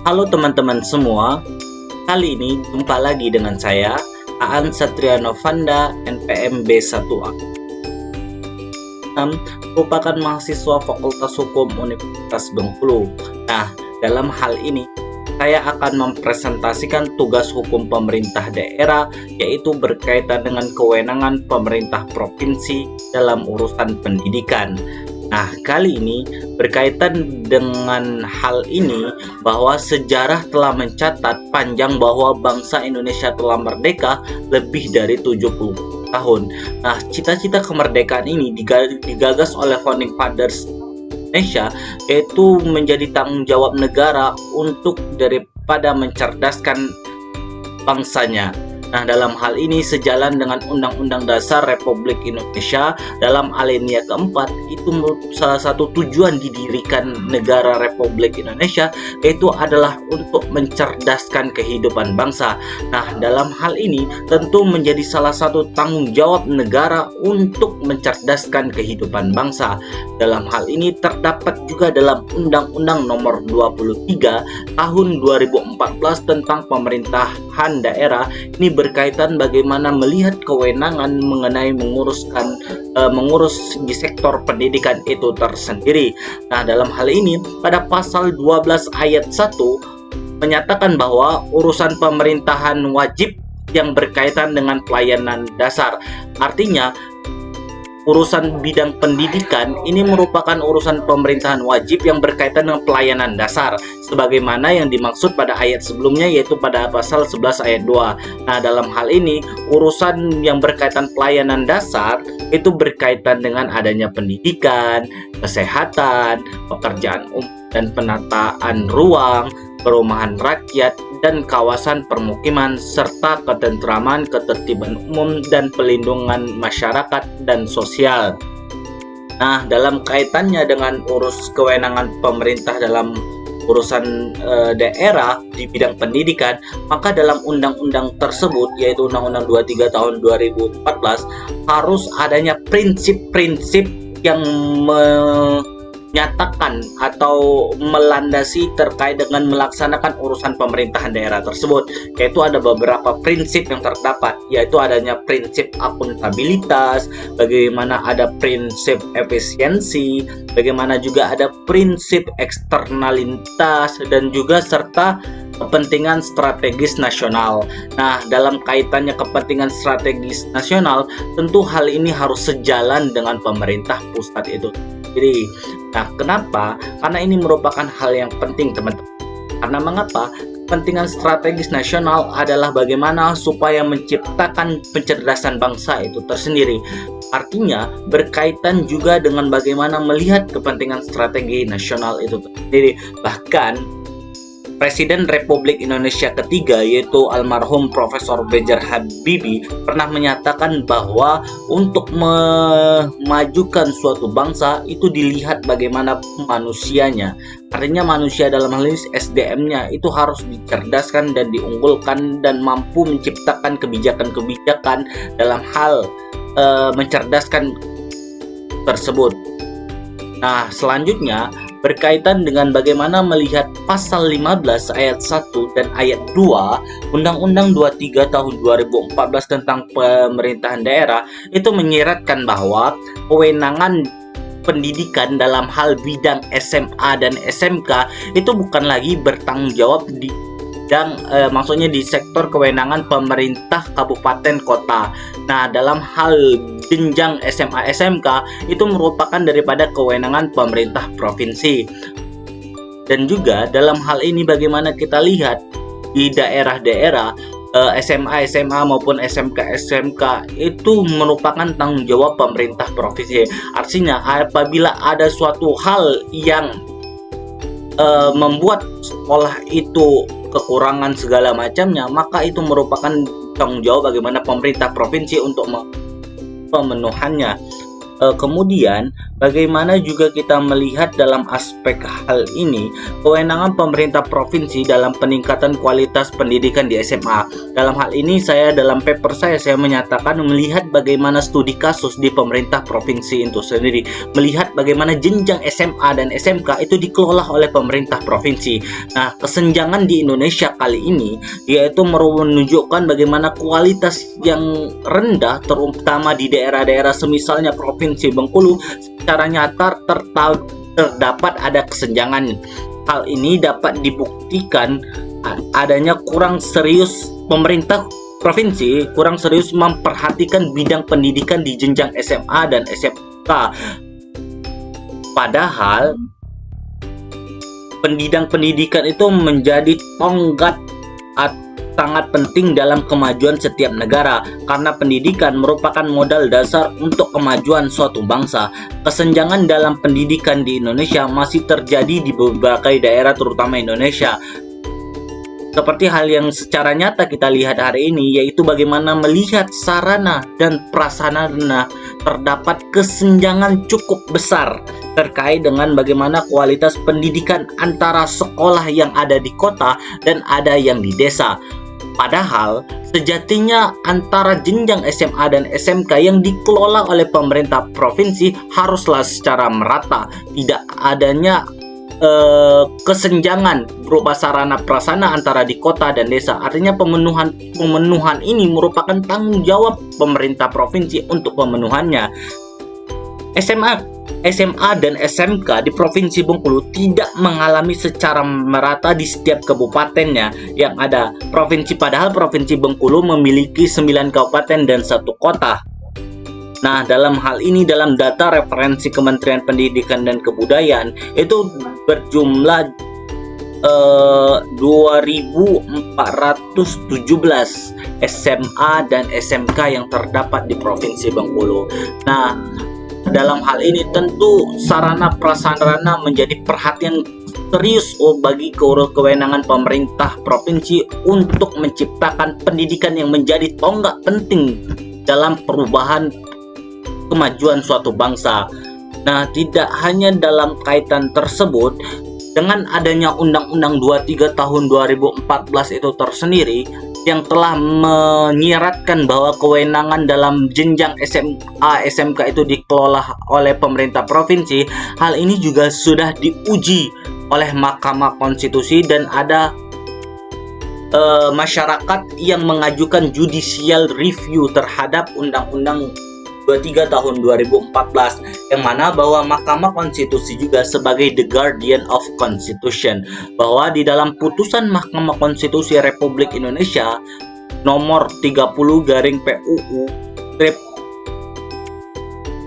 Halo teman-teman semua, kali ini jumpa lagi dengan saya, Aan Satriano Vanda, NPM B1A. Merupakan mahasiswa Fakultas Hukum Universitas Bengkulu. Nah, dalam hal ini, saya akan mempresentasikan tugas hukum pemerintah daerah, yaitu berkaitan dengan kewenangan pemerintah provinsi dalam urusan pendidikan. Nah, kali ini berkaitan dengan hal ini bahwa sejarah telah mencatat panjang bahwa bangsa Indonesia telah merdeka lebih dari 70 tahun. Nah, cita-cita kemerdekaan ini digagas oleh founding fathers Indonesia, yaitu menjadi tanggung jawab negara untuk daripada mencerdaskan bangsanya. Nah, dalam hal ini sejalan dengan Undang-Undang Dasar Republik Indonesia dalam alinea keempat, itu salah satu tujuan didirikan negara Republik Indonesia, yaitu adalah untuk mencerdaskan kehidupan bangsa. Nah, dalam hal ini tentu menjadi salah satu tanggung jawab negara untuk mencerdaskan kehidupan bangsa. Dalam hal ini terdapat juga dalam Undang-Undang Nomor 23 Tahun 2014 tentang Pemerintahan Daerah. Ini berkaitan bagaimana melihat kewenangan mengenai mengurus di sektor pendidikan itu tersendiri. Nah, dalam hal ini pada pasal 12 ayat 1 menyatakan bahwa urusan pemerintahan wajib yang berkaitan dengan pelayanan dasar. Artinya urusan bidang pendidikan ini merupakan urusan pemerintahan wajib yang berkaitan dengan pelayanan dasar, sebagaimana yang dimaksud pada ayat sebelumnya, yaitu pada pasal 11 ayat 2. Nah, dalam hal ini urusan yang berkaitan pelayanan dasar itu berkaitan dengan adanya pendidikan, kesehatan, pekerjaan umum dan penataan ruang, perumahan rakyat dan kawasan permukiman, serta ketentraman, ketertiban umum dan pelindungan masyarakat dan sosial. Nah, dalam kaitannya dengan urus kewenangan pemerintah dalam urusan daerah di bidang pendidikan, maka dalam undang-undang tersebut, yaitu Undang-Undang 23 tahun 2014, harus adanya prinsip-prinsip yang menyatakan atau melandasi terkait dengan melaksanakan urusan pemerintahan daerah tersebut, yaitu ada beberapa prinsip yang terdapat, yaitu adanya prinsip akuntabilitas, bagaimana ada prinsip efisiensi, bagaimana juga ada prinsip eksternalitas, dan juga serta kepentingan strategis nasional. Nah, dalam kaitannya kepentingan strategis nasional, tentu hal ini harus sejalan dengan pemerintah pusat itu. Jadi, nah, kenapa? Karena ini merupakan hal yang penting, teman-teman. Karena mengapa? Kepentingan strategis nasional adalah bagaimana supaya menciptakan pencerdasan bangsa itu tersendiri. Artinya, berkaitan juga dengan bagaimana melihat kepentingan strategi nasional itu tersendiri. Bahkan, Presiden Republik Indonesia ketiga, yaitu almarhum Profesor B.J. Habibie, pernah menyatakan bahwa untuk memajukan suatu bangsa itu dilihat bagaimana manusianya. Artinya manusia dalam hal ini SDM-nya itu harus dicerdaskan dan diunggulkan dan mampu menciptakan kebijakan-kebijakan dalam hal mencerdaskan tersebut. Nah, selanjutnya berkaitan dengan bagaimana melihat pasal 15 ayat 1 dan ayat 2 Undang-Undang 23 tahun 2014 tentang pemerintahan daerah, itu menyiratkan bahwa kewenangan pendidikan dalam hal bidang SMA dan SMK itu bukan lagi bertanggung jawab di bidang maksudnya di sektor kewenangan pemerintah kabupaten kota. Nah, dalam hal jenjang SMA SMK itu merupakan daripada kewenangan pemerintah provinsi. Dan juga dalam hal ini bagaimana kita lihat di daerah-daerah SMA SMA maupun SMK SMK itu merupakan tanggung jawab pemerintah provinsi. Artinya apabila ada suatu hal yang membuat sekolah itu kekurangan segala macamnya, maka itu merupakan tanggung jawab bagaimana pemerintah provinsi untuk pemenuhannya. Kemudian, bagaimana juga kita melihat dalam aspek hal ini, kewenangan pemerintah provinsi dalam peningkatan kualitas pendidikan di SMA. Dalam hal ini, dalam paper saya menyatakan melihat bagaimana studi kasus di pemerintah provinsi itu sendiri, melihat bagaimana jenjang SMA dan SMK itu dikelola oleh pemerintah provinsi. Nah, kesenjangan di Indonesia kali ini yaitu menunjukkan bagaimana kualitas yang rendah, terutama di daerah-daerah semisalnya Provinsi Bengkulu, secara nyata terdapat ada kesenjangan. Hal ini dapat dibuktikan adanya kurang serius pemerintah provinsi, kurang serius memperhatikan bidang pendidikan di jenjang SMA dan SMK. Padahal bidang pendidikan itu menjadi tonggak sangat penting dalam kemajuan setiap negara, karena pendidikan merupakan modal dasar untuk kemajuan suatu bangsa. Kesenjangan dalam pendidikan di Indonesia masih terjadi di berbagai daerah, terutama Indonesia. Seperti hal yang secara nyata kita lihat hari ini, yaitu bagaimana melihat sarana dan prasarana terdapat kesenjangan cukup besar terkait dengan bagaimana kualitas pendidikan antara sekolah yang ada di kota dan ada yang di desa. Padahal sejatinya antara jenjang SMA dan SMK yang dikelola oleh pemerintah provinsi haruslah secara merata, tidak adanya kesenjangan berupa sarana prasarana antara di kota dan desa. Artinya pemenuhan ini merupakan tanggung jawab pemerintah provinsi untuk pemenuhannya. SMA dan SMK di Provinsi Bengkulu tidak mengalami secara merata di setiap kabupatennya yang ada. Padahal Provinsi Bengkulu memiliki 9 kabupaten dan 1 kota. Nah, dalam hal ini, dalam data referensi Kementerian Pendidikan dan Kebudayaan itu berjumlah 2.417 SMA dan SMK yang terdapat di Provinsi Bengkulu. Nah, dalam hal ini tentu sarana prasarana menjadi perhatian serius bagi kewenangan pemerintah provinsi untuk menciptakan pendidikan yang menjadi tonggak penting dalam perubahan kemajuan suatu bangsa. Nah, tidak hanya dalam kaitan tersebut, dengan adanya Undang-Undang 23 tahun 2014 itu tersendiri yang telah menyiratkan bahwa kewenangan dalam jenjang SMA, SMK itu dikelola oleh pemerintah provinsi. Hal ini juga sudah diuji oleh Mahkamah Konstitusi dan ada masyarakat yang mengajukan judicial review terhadap Undang-Undang 23 tahun 2014, yang mana bahwa Mahkamah Konstitusi juga sebagai the guardian of Constitution, bahwa di dalam putusan Mahkamah Konstitusi Republik Indonesia nomor 30/PUU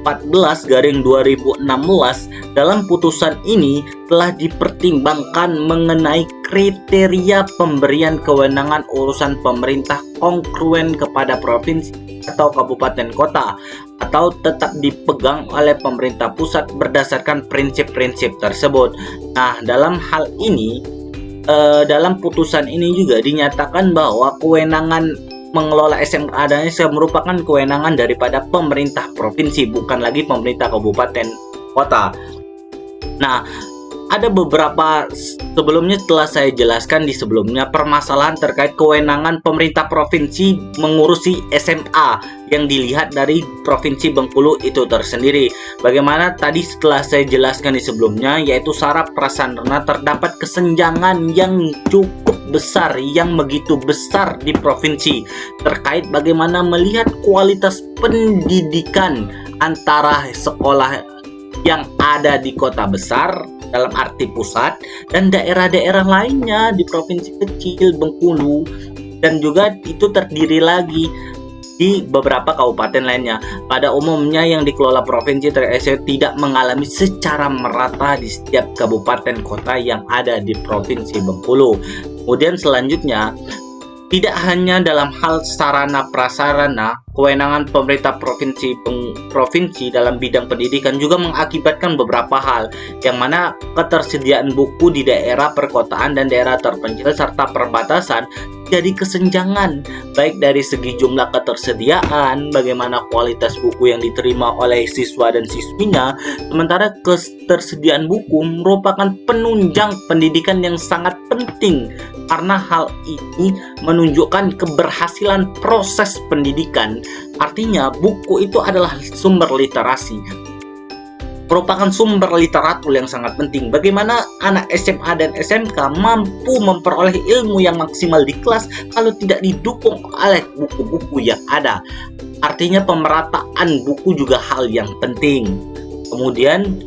14/2016, dalam putusan ini telah dipertimbangkan mengenai kriteria pemberian kewenangan urusan pemerintah kongruen kepada provinsi atau kabupaten kota, atau tetap dipegang oleh pemerintah pusat berdasarkan prinsip-prinsip tersebut. Nah, dalam hal ini, dalam putusan ini juga dinyatakan bahwa kewenangan mengelola SMA dan SMK merupakan kewenangan daripada pemerintah provinsi, bukan lagi pemerintah kabupaten kota. Nah, ada beberapa sebelumnya telah saya jelaskan di sebelumnya permasalahan terkait kewenangan pemerintah provinsi mengurusi SMA yang dilihat dari Provinsi Bengkulu itu tersendiri. Bagaimana tadi setelah saya jelaskan di sebelumnya, yaitu syarat prasarana terdapat kesenjangan yang cukup besar, yang begitu besar di provinsi terkait bagaimana melihat kualitas pendidikan antara sekolah yang ada di kota besar dalam arti pusat dan daerah-daerah lainnya di provinsi kecil Bengkulu, dan juga itu terdiri lagi di beberapa kabupaten lainnya. Pada umumnya yang dikelola provinsi tidak mengalami secara merata di setiap kabupaten kota yang ada di Provinsi Bengkulu. Kemudian selanjutnya, tidak hanya dalam hal sarana prasarana, kewenangan pemerintah provinsi dalam bidang pendidikan juga mengakibatkan beberapa hal, yang mana ketersediaan buku di daerah perkotaan dan daerah terpencil serta perbatasan jadi kesenjangan, baik dari segi jumlah ketersediaan, bagaimana kualitas buku yang diterima oleh siswa dan siswinya, sementara ketersediaan buku merupakan penunjang pendidikan yang sangat penting, karena hal ini menunjukkan keberhasilan proses pendidikan. Artinya, buku itu adalah sumber literasi, merupakan sumber literatur yang sangat penting. Bagaimana anak SMA dan SMK mampu memperoleh ilmu yang maksimal di kelas kalau tidak didukung oleh buku-buku yang ada. Artinya pemerataan buku juga hal yang penting. Kemudian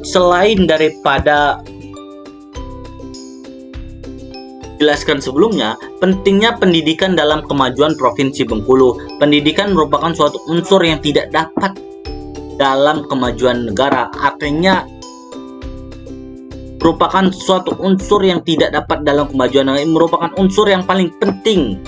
selain daripada jelaskan sebelumnya, pentingnya pendidikan dalam kemajuan Provinsi Bengkulu. Pendidikan merupakan suatu unsur yang tidak dapat dalam kemajuan negara, artinya merupakan suatu unsur yang tidak dapat dalam kemajuan negara, merupakan unsur yang paling penting.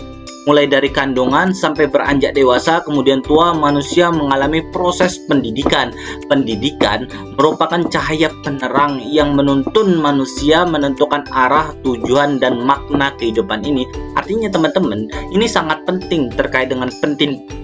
Mulai dari kandungan sampai beranjak dewasa, kemudian tua, manusia mengalami proses pendidikan. Pendidikan merupakan cahaya penerang yang menuntun manusia menentukan arah, tujuan, dan makna kehidupan ini. Artinya teman-teman, ini sangat penting terkait dengan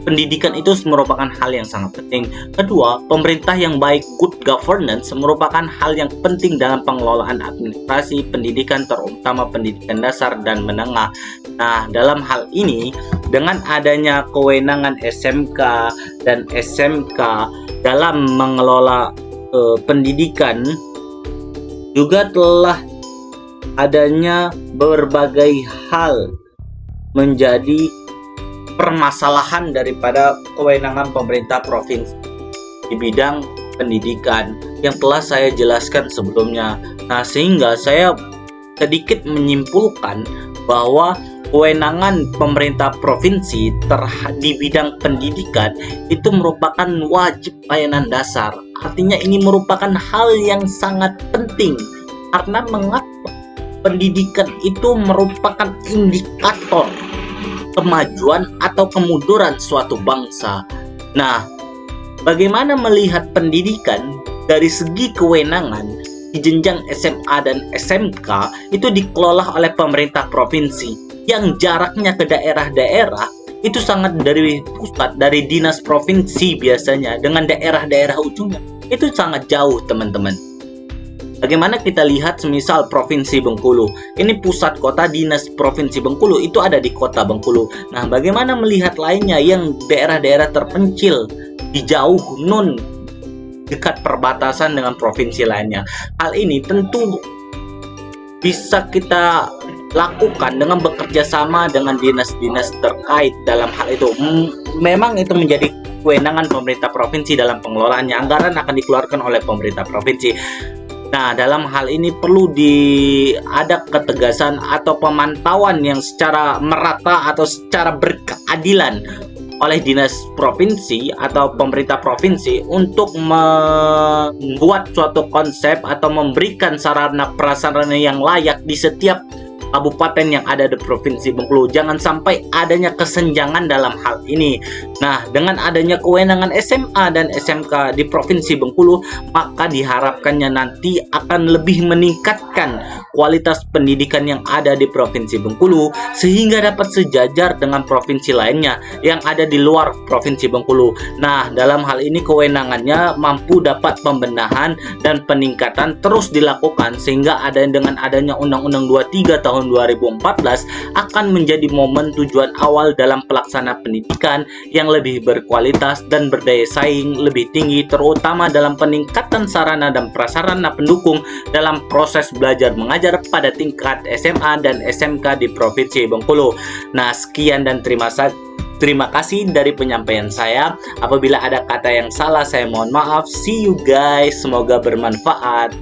pendidikan itu merupakan hal yang sangat penting. Kedua, pemerintah yang baik, good governance, merupakan hal yang penting dalam pengelolaan administrasi pendidikan, terutama pendidikan dasar dan menengah. Nah, dalam hal ini, dengan adanya kewenangan SMK dan SMK dalam mengelola pendidikan, juga telah adanya berbagai hal menjadi permasalahan daripada kewenangan pemerintah provinsi di bidang pendidikan yang telah saya jelaskan sebelumnya. Nah, sehingga saya sedikit menyimpulkan bahwa kewenangan pemerintah provinsi di bidang pendidikan itu merupakan wajib layanan dasar. Artinya ini merupakan hal yang sangat penting, karena mengapa pendidikan itu merupakan indikator kemajuan atau kemunduran suatu bangsa. Nah, bagaimana melihat pendidikan dari segi kewenangan di jenjang SMA dan SMK itu dikelola oleh pemerintah provinsi, yang jaraknya ke daerah-daerah itu sangat dari pusat, dari dinas provinsi biasanya dengan daerah-daerah ujungnya itu sangat jauh teman-teman. Bagaimana kita lihat semisal Provinsi Bengkulu, ini pusat kota dinas Provinsi Bengkulu itu ada di kota Bengkulu. Nah, bagaimana melihat lainnya yang daerah-daerah terpencil di jauh nun dekat perbatasan dengan provinsi lainnya? Hal ini tentu bisa kita lakukan dengan bekerja sama dengan dinas-dinas terkait dalam hal itu. Memang itu menjadi kewenangan pemerintah provinsi dalam pengelolaannya. Anggaran akan dikeluarkan oleh pemerintah provinsi. Nah, dalam hal ini perlu ada ketegasan atau pemantauan yang secara merata atau secara berkeadilan oleh dinas provinsi atau pemerintah provinsi untuk membuat suatu konsep atau memberikan sarana prasarana yang layak di setiap kabupaten yang ada di Provinsi Bengkulu. Jangan sampai adanya kesenjangan dalam hal ini. Nah, dengan adanya kewenangan SMA dan SMK di Provinsi Bengkulu, maka diharapkannya nanti akan lebih meningkatkan kualitas pendidikan yang ada di Provinsi Bengkulu, sehingga dapat sejajar dengan provinsi lainnya yang ada di luar Provinsi Bengkulu. Nah, dalam hal ini kewenangannya mampu dapat pembenahan dan peningkatan terus dilakukan, sehingga dengan adanya Undang-Undang 23 tahun 2014 akan menjadi momen tujuan awal dalam pelaksana pendidikan yang lebih berkualitas dan berdaya saing lebih tinggi, terutama dalam peningkatan sarana dan prasarana pendukung dalam proses belajar mengajar pada tingkat SMA dan SMK di Provinsi Bengkulu. Nah, sekian dan terima kasih dari penyampaian saya. Apabila ada kata yang salah, saya mohon maaf. See you guys, semoga bermanfaat.